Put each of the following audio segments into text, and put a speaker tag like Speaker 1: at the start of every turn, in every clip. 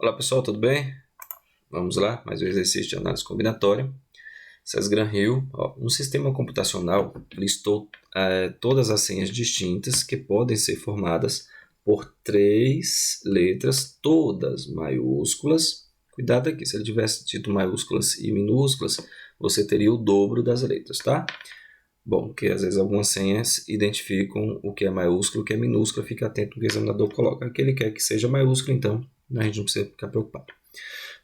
Speaker 1: Olá pessoal, tudo bem? Vamos lá, mais um exercício de análise combinatória. Sesgran-Hill, um sistema computacional listou todas as senhas distintas que podem ser formadas por 3 letras, todas maiúsculas. Cuidado aqui, se ele tivesse dito maiúsculas e minúsculas, você teria o dobro das letras, tá? Bom, porque às vezes algumas senhas identificam o que é maiúsculo e o que é minúsculo, fica atento no que o examinador coloca. Aqui ele quer que seja maiúsculo, então a gente não precisa ficar preocupado.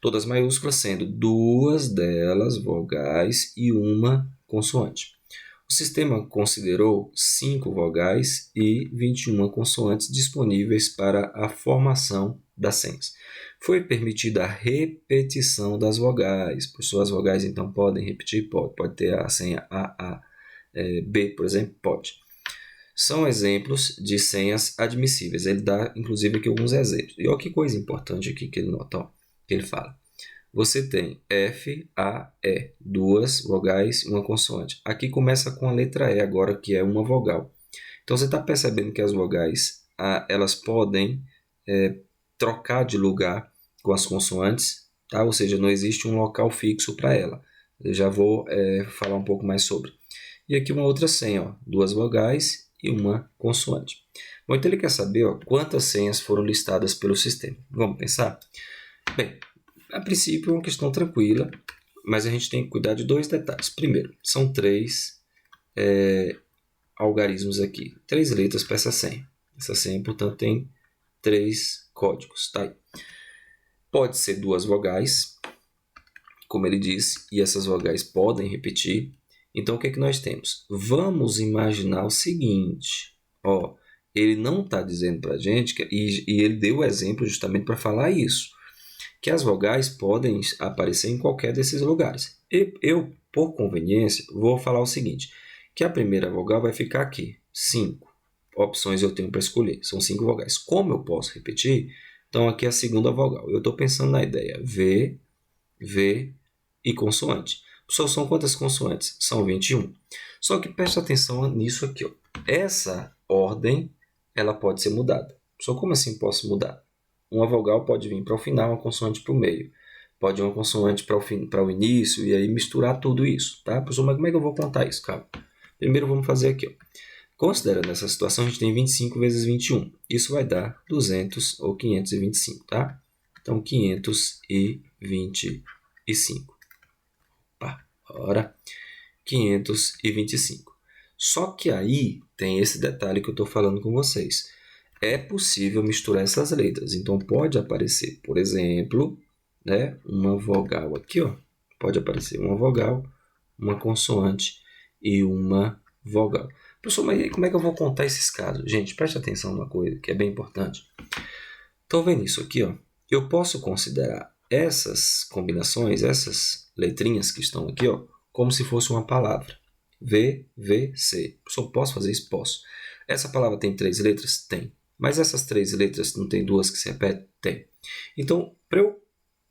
Speaker 1: Todas maiúsculas, sendo 2 delas vogais e uma consoante. O sistema considerou 5 vogais e 21 consoantes disponíveis para a formação das senhas. Foi permitida a repetição das vogais. Professor, as vogais então podem repetir? Pode ter a senha A, B, por exemplo? Pode. São exemplos de senhas admissíveis. Ele dá, inclusive, aqui alguns exemplos. E olha que coisa importante aqui que ele nota, que ele fala. Você tem F, A, E, 2 vogais e uma consoante. Aqui começa com a letra E agora, que é uma vogal. Então, você está percebendo que as vogais elas podem trocar de lugar com as consoantes, tá? Ou seja, não existe um local fixo para ela. Eu já vou falar um pouco mais sobre. E aqui uma outra senha, 2 vogais e uma consoante. Bom, então ele quer saber quantas senhas foram listadas pelo sistema. Vamos pensar? Bem, a princípio é uma questão tranquila, mas a gente tem que cuidar de 2 detalhes. Primeiro, são 3 algarismos aqui, 3 letras para essa senha. Essa senha, portanto, tem 3 códigos. Tá aí. Pode ser 2 vogais, como ele disse, e essas vogais podem repetir. Então, o que é que nós temos? Vamos imaginar o seguinte, ele não está dizendo para a gente, e ele deu o exemplo justamente para falar isso, que as vogais podem aparecer em qualquer desses lugares. Eu, por conveniência, vou falar o seguinte, que a primeira vogal vai ficar aqui, 5 opções eu tenho para escolher, são 5 vogais. Como eu posso repetir? Então, aqui é a segunda vogal. Eu estou pensando na ideia V, V e consoante. Só são quantas consoantes? São 21. Só que preste atenção nisso aqui. Essa ordem ela pode ser mudada. Só como assim posso mudar? Uma vogal pode vir para o final, uma consoante para o meio. Pode ir uma consoante para o início e aí misturar tudo isso. Tá? Professor, mas como é que eu vou contar isso? Calma. Primeiro vamos fazer aqui. Considerando essa situação, a gente tem 25 vezes 21. Isso vai dar 200 ou 525. Tá? Então, 525. Ora, 525. Só que aí tem esse detalhe que eu estou falando com vocês. É possível misturar essas letras. Então, pode aparecer, por exemplo, uma vogal aqui. Pode aparecer uma vogal, uma consoante e uma vogal. Professor, mas como é que eu vou contar esses casos? Gente, preste atenção numa coisa que é bem importante. Estão vendo isso aqui? Eu posso considerar essas combinações, essas letrinhas que estão aqui, como se fosse uma palavra. V, V, C. Professor, posso fazer isso? Posso. Essa palavra tem 3 letras? Tem. Mas essas 3 letras não tem 2 que se repetem? Tem. Então, para eu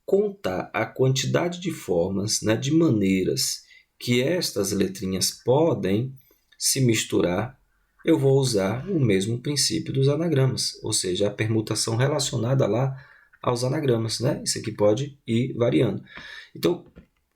Speaker 1: contar a quantidade de formas, de maneiras que estas letrinhas podem se misturar, eu vou usar o mesmo princípio dos anagramas, ou seja, a permutação relacionada lá aos anagramas. Isso aqui pode ir variando. Então,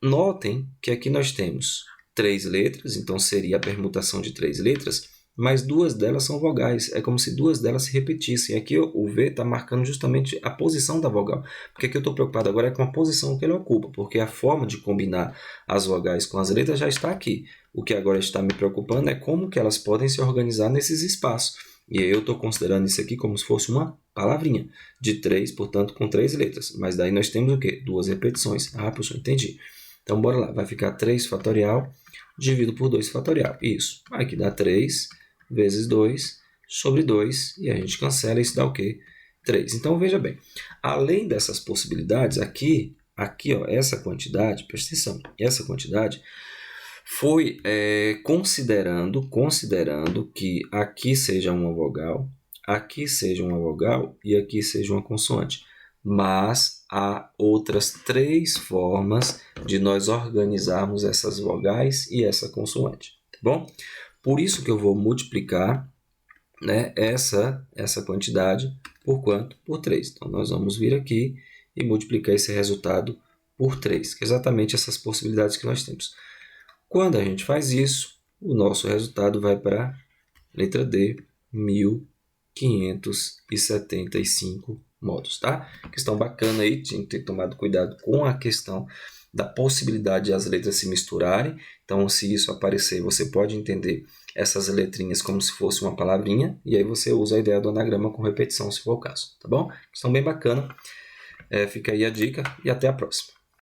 Speaker 1: notem que aqui nós temos 3 letras, então seria a permutação de 3 letras, mas 2 delas são vogais. É como se 2 delas se repetissem. Aqui o V está marcando justamente a posição da vogal. Porque aqui eu estou preocupado agora com a posição que ele ocupa, porque a forma de combinar as vogais com as letras já está aqui. O que agora está me preocupando é como que elas podem se organizar nesses espaços. E aí eu estou considerando isso aqui como se fosse uma palavrinha de 3, portanto, com 3 letras. Mas daí nós temos o quê? 2 repetições. Professor, entendi. Então, bora lá. Vai ficar 3 fatorial dividido por 2 fatorial. Isso. Aqui dá 3 vezes 2 sobre 2. E a gente cancela. Isso dá o quê? 3. Então, veja bem. Além dessas possibilidades, aqui essa quantidade, presta atenção, essa quantidade foi considerando que aqui seja uma vogal, aqui seja uma vogal e aqui seja uma consoante. Mas há outras 3 formas de nós organizarmos essas vogais e essa consoante. Tá bom? Por isso que eu vou multiplicar essa quantidade por quanto? Por 3. Então, nós vamos vir aqui e multiplicar esse resultado por 3, que é exatamente essas possibilidades que nós temos. Quando a gente faz isso, o nosso resultado vai para a letra D, 1575 modos, tá? Questão bacana aí, tinha que ter tomado cuidado com a questão da possibilidade de as letras se misturarem. Então, se isso aparecer, você pode entender essas letrinhas como se fosse uma palavrinha, e aí você usa a ideia do anagrama com repetição, se for o caso, tá bom? Questão bem bacana. Fica aí a dica e até a próxima.